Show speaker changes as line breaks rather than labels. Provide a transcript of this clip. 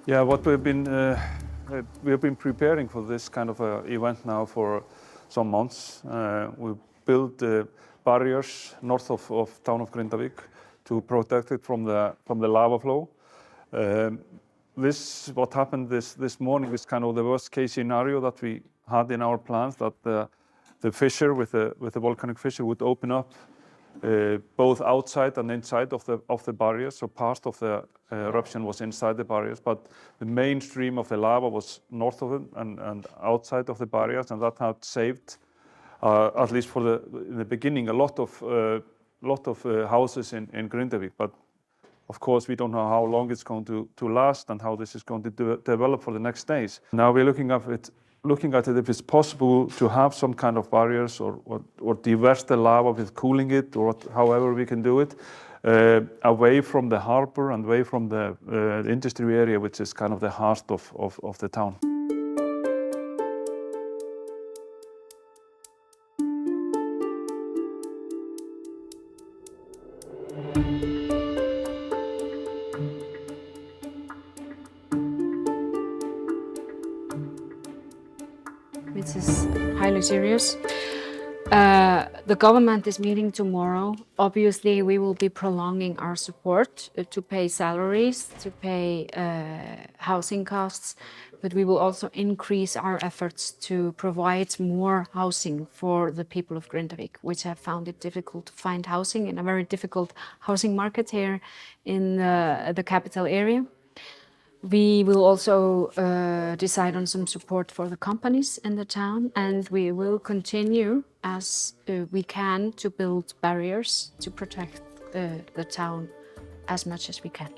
Yeah, what we have been preparing for this kind of event now for some months. We built barriers north of town of Grindavik to protect it from the lava flow. What happened this morning is kind of the worst case scenario that we had in our plans, that the fissure with the volcanic fissure would open up both outside and inside of the barriers. So part of the eruption was inside the barriers, but the main stream of the lava was north of them and outside of the barriers, and that had saved, at least in the beginning, a lot of houses in Grindavik. But of course, we don't know how long it's going to last and how this is going to develop for the next days. Now we're looking at it if it's possible to have some kind of barriers or divert the lava with cooling it, or however we can do it, away from the harbor and away from the industry area, which is kind of the heart of the town.
Which is highly serious. The government is meeting tomorrow. Obviously, we will be prolonging our support to pay salaries, to pay housing costs, but we will also increase our efforts to provide more housing for the people of Grindavik, which have found it difficult to find housing in a very difficult housing market here in the capital area. We will also decide on some support for the companies in the town, and we will continue as we can to build barriers to protect the town as much as we can.